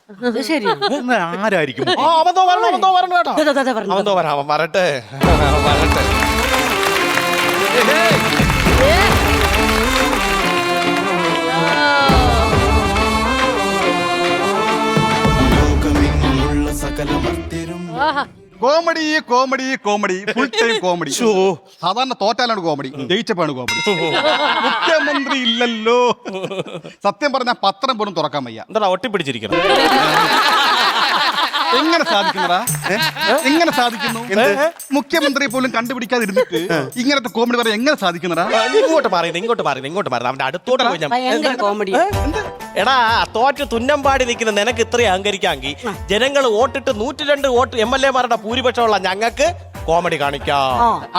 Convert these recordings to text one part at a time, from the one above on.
ശരി ആരായിരിക്കും? അവന്തോ വരണം കേട്ടോ. അവന്തോ വരാം, അവൻ വരട്ടെ. വരട്ടെ. Comedy comedy comedy full time comedy. സാധാരണ തോറ്റാലാണ് കോമഡി, ജയിച്ചപ്പോഴാണ് കോമഡി. മുഖ്യമന്ത്രി ഇല്ലല്ലോ. സത്യം പറഞ്ഞ പത്രം പോലും തുറക്കാൻ വയ്യ. എന്താ ഒട്ടിപ്പിടിച്ചിരിക്കണം? എങ്ങനെ സാധിക്കുന്നടാ? എങ്ങനെ സാധിക്കുന്നു? മുഖ്യമന്ത്രി പോലും കണ്ടുപിടിക്കാതിരുന്നിട്ട് ഇങ്ങനത്തെ കോമഡി പറയാൻ എങ്ങനെ സാധിക്കുന്നടാ? ഇങ്ങോട്ട് പറയുന്നത് അവന്റെ അടുത്തോട്ട് പോയി ഞാൻ. കോമഡി. എടാ, തോറ്റ് തുന്നമ്പാടി നിൽക്കുന്ന നിനക്ക് ഇത്രയും അഹങ്കരിക്കാമെങ്കിൽ ജനങ്ങൾ വോട്ടിട്ട് 102 വോട്ട് MLA-മാരുടെ ഭൂരിപക്ഷമുള്ള ഞങ്ങൾക്ക് കോമഡി കാണിക്കാം.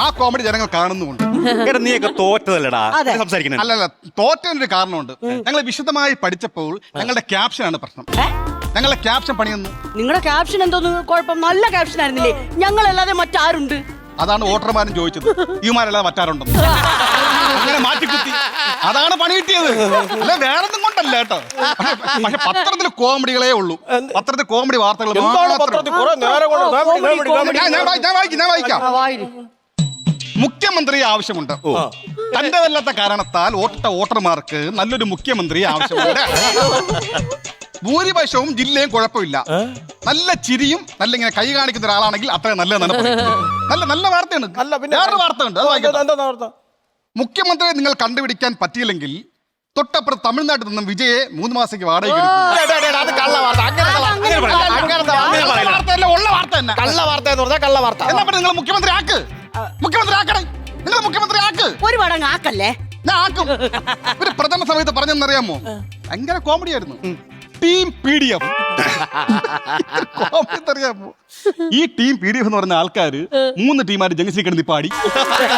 ആ കോമഡി ജനങ്ങൾ കാണുന്നുണ്ട്. എടാ നീയൊക്കെ തോറ്റതല്ലടാ സംസാരിക്കുന്നത്. അല്ലല്ല, തോറ്റതിനൊരു കാരണമുണ്ട്. ഞങ്ങൾ വിശദമായി പഠിച്ചപ്പോൾ ഞങ്ങളുടെ ക്യാപ്ഷനാണ് പ്രശ്നം. ഞങ്ങളുടെ ക്യാപ്ഷൻ പണിയുന്നു. നിങ്ങളുടെ ക്യാപ്ഷൻ എന്തോന്ന് കുഴപ്പം? നല്ല ക്യാപ്ഷൻ ആയിരുന്നില്ലേ? ഞങ്ങളല്ലാതെ മറ്റാരുണ്ട്? അതാണ് വോട്ടർമാരും ചോദിച്ചത്, ഇവമാരല്ലാതെ മറ്റാരുണ്ടെന്ന്. അങ്ങനെ മാറ്റിക്കുത്തി, അതാണ് പണി കിട്ടിയത്. അല്ല വേറൊന്നും കൊണ്ടല്ല കേട്ടോ. പക്ഷെ പത്രത്തിൽ കോമഡികളേ ഉള്ളൂ. പത്രത്തിൽ കോമഡി വാർത്തകൾ. ഞാൻ വായിക്കാം. മുഖ്യമന്ത്രിയെ ആവശ്യമുണ്ട്. തന്റെതല്ലാത്ത കാരണത്താൽ വോട്ടർമാർക്ക് നല്ലൊരു മുഖ്യമന്ത്രിയെ ആവശ്യമുണ്ട്. ഭൂരിപക്ഷവും ജില്ലയും കുഴപ്പമില്ല. നല്ല ചിരിയും നല്ല ഇങ്ങനെ കൈ കാണിക്കുന്ന ഒരാളാണെങ്കിൽ അത്ര നല്ലതെന്നാണ്. നല്ല നല്ല വാർത്തയാണ്. വേറൊരു വാർത്ത ഉണ്ട്. മുഖ്യമന്ത്രിയെ നിങ്ങൾ കണ്ടുപിടിക്കാൻ പറ്റിയില്ലെങ്കിൽ തൊട്ടപ്പുറത്ത് തമിഴ്നാട്ടിൽ നിന്നും വിജയെ 3 മാസത്തേക്ക് വാടക ഉള്ള വാർത്ത തന്നെ. കള്ള വാർത്ത എന്ന് പറഞ്ഞാൽ കള്ള വാർത്ത. എന്നാ പിന്നെ നിങ്ങൾ മുഖ്യമന്ത്രി ആക്ക്. മുഖ്യമന്ത്രി ആക്കണേ. നിങ്ങൾ മുഖ്യമന്ത്രി ആക്ക്. ഒരു മടങ്ങ് ആക്കല്ലേ? ഞാൻ ആക്കും. ഒരു പ്രഥമ സമയത്ത് പറഞ്ഞെന്നറിയാമോ? ഭയങ്കര കോമഡി ആയിരുന്നു. Team PDF. അറിയാമോ? ഈ ടീം PDF എന്ന് പറഞ്ഞ ആൾക്കാര് 3 ടീമാര് ജംഗ്ഷനിൽ കിടന്ന് പാടി.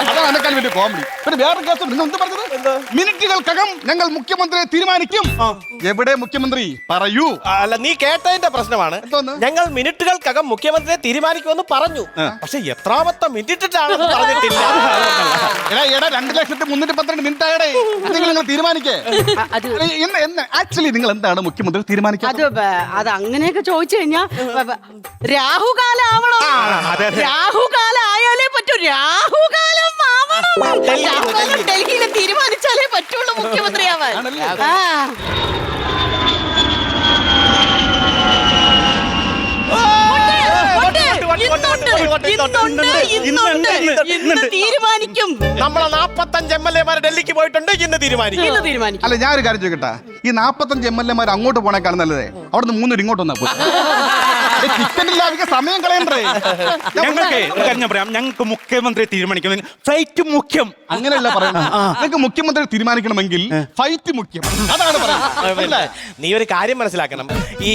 അതാണ് എന്നെക്കാൾ വലിയ കോമഡി. പിന്നെ വേറെ കേസ് നിങ്ങൾ എന്ത് പറഞ്ഞത്? മിനിറ്റുകൾക്കകം ഞങ്ങൾ മുഖ്യമന്ത്രിയെ തീരുമാനിക്കും. എവിടെ മുഖ്യമന്ത്രി പറയൂ. അല്ല, നീ കേട്ടതിന്റെ പ്രശ്നമാണ്. ഞങ്ങൾ മിനിറ്റുകൾക്കകം മുഖ്യമന്ത്രിയെ തീരുമാനിക്കുമെന്ന് പറഞ്ഞു. പക്ഷെ എത്രാമത്തെ മിനിറ്റിട്ടാണെന്ന് പറഞ്ഞിട്ടില്ല. 2,312 മിനിറ്റ് ആയടേ. നിങ്ങൾ തീരുമാനിക്കേ. ആക്ച്വലി നിങ്ങൾ എന്താണ് മുഖ്യമന്ത്രി തീരുമാനിക്കുക? അത് അങ്ങനെയൊക്കെ ചോദിച്ചു കഴിഞ്ഞാ രാഹുകാലം ആവണോ? രാഹുകാലം ആയാലേ പറ്റൂ. രാഹുകാലം ആവണം. ഡൽഹിയിലെ തീരുമാനിച്ചാലേ പറ്റുള്ളൂ മുഖ്യമന്ത്രിയാവാൻ. ഇന്ന് തീരുമാനിക്കും. നമ്മളെ 45 MLA-മാർ ഡൽഹിക്ക് പോയിട്ടുണ്ട്. ഇന്ന് തീരുമാനിക്കും. അല്ല, ഞാൻ ഒരു കാര്യം ചോദിക്കട്ടെ. ഈ 45 MLA-മാർ അങ്ങോട്ട് പോണേക്കാണ് നല്ലതേ. അവിടുന്ന് 3 ഇങ്ങോട്ട് വന്നാ സമയം കളയണ്ടേ? ഞങ്ങൾക്ക് മുഖ്യമന്ത്രി തീരുമാനിക്കണം. ഫ്ലൈറ്റ് മുഖ്യം. അങ്ങനെയല്ല പറയുന്നത്. നിങ്ങൾക്ക് മുഖ്യമന്ത്രി തീരുമാനിക്കണമെങ്കിൽ ഫൈറ്റ് മുഖ്യം. അതാണ് പറയുന്നത്. നീ ഒരു കാര്യം മനസ്സിലാക്കണം. ഈ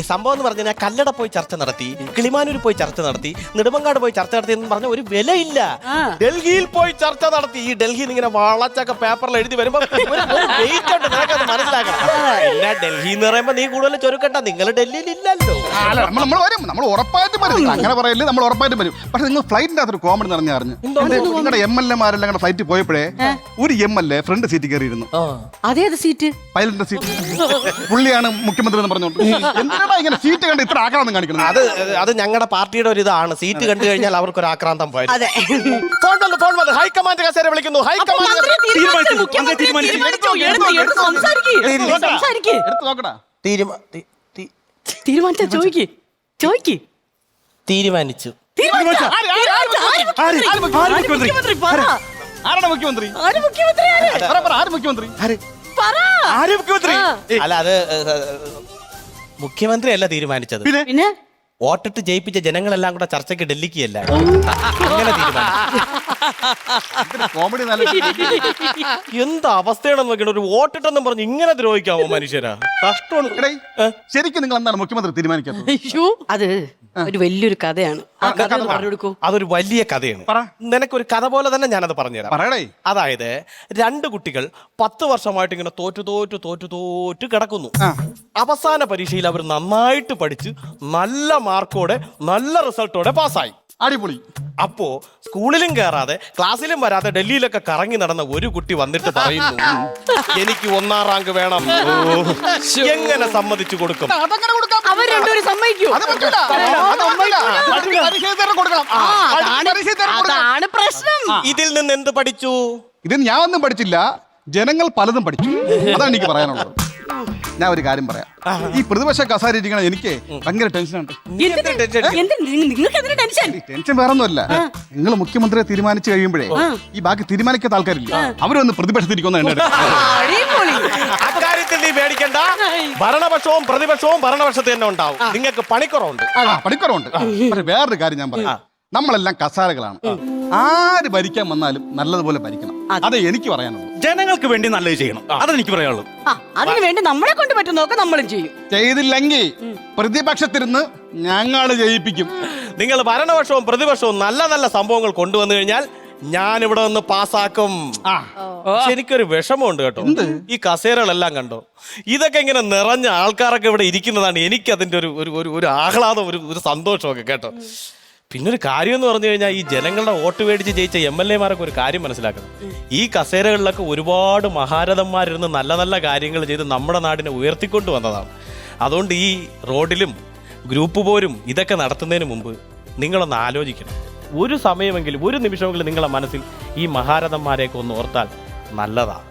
സംഭവം എന്ന് പറഞ്ഞാൽ കല്ലട പോയി ചർച്ച നടത്തി, കിളിമാനൂർ പോയി ചർച്ച നടത്തി, നെടുമങ്ങാട് പോയി ചർച്ച നടത്തി എന്ന് പറഞ്ഞ ഒരു വിലയില്ല. ഡൽഹിയിൽ പോയി ചർച്ച നടത്തി. ഈ ഡൽഹിയിൽ ഇങ്ങനെ വളച്ചൊക്കെ പേപ്പറിൽ എഴുതി വരുമ്പോ നിനക്കത് മനസ്സിലാക്കണം. പിന്നെ ഡൽഹി എന്ന് പറയുമ്പോ നീ കൂടുതൽ ചൊരുക്കണ്ട. നിങ്ങൾ ഡൽഹിയിൽ ഇല്ലല്ലോ. നമ്മൾ വരും, നമ്മൾ ഉറപ്പായിട്ടും വരും. അങ്ങനെ പറയല്ലേ, നമ്മൾ ഉറപ്പായിട്ടും വരും. പക്ഷെ നിങ്ങൾ ഫ്ലൈറ്റിന്റെ അകത്തൊരു കോമഡി അറിഞ്ഞു. നിങ്ങളുടെ MLA-മാരെല്ലാം കൂടെ ഫ്ലൈറ്റിൽ പോയപ്പോഴേ ഒരു MLA ഫ്രണ്ട് സീറ്റ് കയറിയിരുന്നു. അതേത് സീറ്റ്? പൈലറ്റിന്റെ സീറ്റ്. പുള്ളിയാണ് മുഖ്യമന്ത്രി എന്ന് പറഞ്ഞോണ്ട് എന്തിനാ ഇങ്ങനെ സീറ്റ് കണ്ട് ഇത്ര ആക്രാന്തം കാണിക്കുന്നത്? അത് ഞങ്ങളുടെ പാർട്ടിയുടെ ഒരു ഇതാണ്. സീറ്റ് കണ്ടു കഴിഞ്ഞാൽ അവർക്ക് ഒരു ആക്രാന്തം പോയി. ഫോൺ വന്ന് ഹൈക്കമാൻഡ് കസേര വിളിക്കുന്നു. ഹൈക്കമാൻഡ് തീരുമാനിച്ചു. ആരാണ് മുഖ്യമന്ത്രി? അല്ല, അത് മുഖ്യമന്ത്രി അല്ല തീരുമാനിച്ചത്. പിന്നെ വോട്ടിട്ട് ജയിപ്പിച്ച ജനങ്ങളെല്ലാം കൂടെ ചർച്ചയ്ക്ക് ഡൽഹിക്ക് അല്ല. അങ്ങനെ കോമഡി. എന്താ അവസ്ഥയാണെന്ന് നോക്കിയിട്ട് ഒരു വോട്ടിട്ടെന്നും പറഞ്ഞ് ഇങ്ങനെ ദ്രോഹിക്കാമോ മനുഷ്യരാ? കഷ്ടമാണ്. ശരിക്കും നിങ്ങൾ എന്താണ് മുഖ്യമന്ത്രി തീരുമാനിക്കുന്നത്? അത് ഒരു വലിയൊരു കഥയാണ്. അതൊരു വലിയ കഥയാണ്. നിനക്കൊരു കഥ പോലെ തന്നെ ഞാനത് പറഞ്ഞുതരാം. അതായത് 2 കുട്ടികൾ 10 വർഷമായിട്ട് ഇങ്ങനെ തോറ്റു കിടക്കുന്നു. അവസാന പരീക്ഷയിൽ അവർ നന്നായിട്ട് പഠിച്ച് നല്ല മാർക്കോടെ നല്ല റിസൾട്ടോടെ പാസ്സായി. അടിപൊളി. അപ്പോ സ്കൂളിലും കയറാതെ ക്ലാസ്സിലും വരാതെ ഡൽഹിയിലൊക്കെ കറങ്ങി നടന്ന ഒരു കുട്ടി വന്നിട്ട് പറയുന്നു എനിക്ക് 1ാം റാങ്ക് വേണം. എങ്ങനെ സമ്മതിച്ചു കൊടുക്കും? അതങ്ങനെ കൊടുക്കാം. അവർ രണ്ടുപേരും സമ്മതിക്കൂ. അത് പറ്റൂല. അത് പറ്റില്ല. പരീക്ഷ എഴുതാൻ കൊടുക്കണം. പരീക്ഷ എഴുതാൻ കൊടുക്കണം. അതാണ് പ്രശ്നം. ഇതിൽ നിന്ന് എന്ത് പഠിച്ചു? ഇത് ഞാൻ ഒന്നും പഠിച്ചില്ല, ജനങ്ങൾ പലതും പഠിച്ചു. അതാണ് എനിക്ക് പറയാനുള്ളത്. ഞാൻ ഒരു കാര്യം പറയാം. ഈ പ്രതിപക്ഷ കസാര ഇരിക്കണ എനിക്ക് ഭയങ്കര ടെൻഷനുണ്ട്. നിങ്ങൾക്ക് എന്തിനാ ടെൻഷൻ? ടെൻഷൻ വേറെ ഒന്നുമല്ല. നിങ്ങൾ മുഖ്യമന്ത്രിയെ തീരുമാനിച്ചു കഴിയുമ്പോഴേ ഈ ബാക്കി തീരുമാനിക്കാത്ത ആൾക്കാരില്ല, അവരൊന്ന് പ്രതിപക്ഷത്തിരിക്കുന്ന അടിപൊളി. അക്കാര്യത്തിൽ നീ പേടിക്കണ്ട. ഭരണപക്ഷവും പ്രതിപക്ഷവും ഭരണപക്ഷത്ത് തന്നെ ഉണ്ടാവും. നിങ്ങൾക്ക് പണിക്കുറവുണ്ട്. പഠിക്കുറവുണ്ട്. പക്ഷെ വേറൊരു കാര്യം ഞാൻ പറയാം. നമ്മളെല്ലാം കസാരകളാണ്. ആര് ഭരിക്കാൻ വന്നാലും നല്ലതുപോലെ ഭരിക്കണം. അതേ എനിക്ക് പറയാനുള്ളൂ. ജനങ്ങൾക്ക് വേണ്ടി നല്ലത് ചെയ്യണം, അതെനിക്ക് പറയാനുള്ളൂ. അതിനു വേണ്ടി നമ്മളെ കൊണ്ട് പറ്റുന്നതൊക്കെ നമ്മളും ചെയ്യും. ചെയ്തില്ലെങ്കിൽ പ്രതിപക്ഷത്തിരുന്ന് ഞങ്ങൾ ജയിപ്പിക്കും. നിങ്ങൾ ഭരണപക്ഷവും പ്രതിപക്ഷവും നല്ല നല്ല സംഭവങ്ങൾ കൊണ്ടുവന്നു കഴിഞ്ഞാൽ ഞാൻ ഇവിടെ ഒന്ന് പാസ്സാക്കും. എനിക്കൊരു വിഷമമുണ്ട് കേട്ടോ. ഈ കസേരകളെല്ലാം കണ്ടോ, ഇതൊക്കെ ഇങ്ങനെ നിറഞ്ഞ ആൾക്കാരൊക്കെ ഇവിടെ ഇരിക്കുന്നതാണ്. എനിക്ക് അതിന്റെ ഒരു ആഹ്ലാദം, ഒരു സന്തോഷമൊക്കെ കേട്ടോ. പിന്നൊരു കാര്യം എന്ന് പറഞ്ഞു കഴിഞ്ഞാൽ ഈ ജനങ്ങളുടെ വോട്ട് മേടിച്ച് ജയിച്ച MLA-മാരൊക്കെ ഒരു കാര്യം മനസ്സിലാക്കണം. ഈ കസേരകളിലൊക്കെ ഒരുപാട് മഹാരഥന്മാരിരുന്ന് നല്ല നല്ല കാര്യങ്ങൾ ചെയ്ത് നമ്മുടെ നാടിനെ ഉയർത്തിക്കൊണ്ട് വന്നതാണ്. അതുകൊണ്ട് ഈ റോഡിലും ഗ്രൂപ്പ് പോരും ഇതൊക്കെ നടത്തുന്നതിന് മുമ്പ് നിങ്ങളൊന്ന് ആലോചിക്കണം. ഒരു സമയമെങ്കിലും, ഒരു നിമിഷമെങ്കിലും നിങ്ങളെ മനസ്സിൽ ഈ മഹാരഥന്മാരെയൊക്കെ ഒന്ന് ഓർത്താൽ നല്ലതാണ്.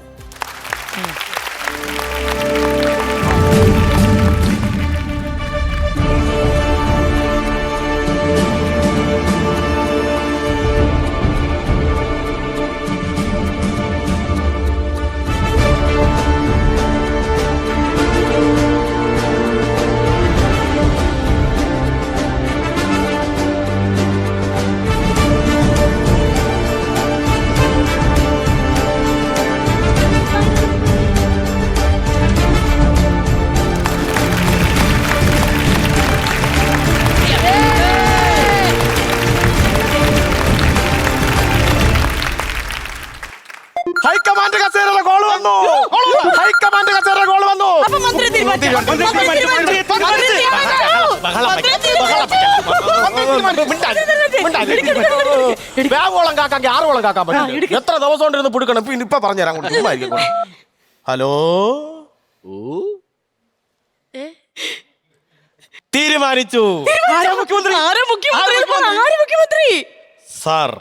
ഹൈക്കമാൻഡ് കസേരയുടെ ഗോൾ വന്നു. ഹൈക്കമാൻഡ് കസേരയുടെ ഗോൾ വന്നു. അപ്പൊ മന്ത്രി വേഗോളം കാക്കാൻ 6 ഓളം കാക്കാൻ പറ്റും. എത്ര ദിവസം കൊണ്ടിരുന്ന് പുടുക്കണം. ഇപ്പൊ പറഞ്ഞുതരാം. ഹലോ, തീരുമാനിച്ചു. മുഖ്യമന്ത്രി സർ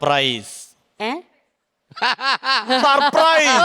പ്രൈസ് സർപ്രൈസ്.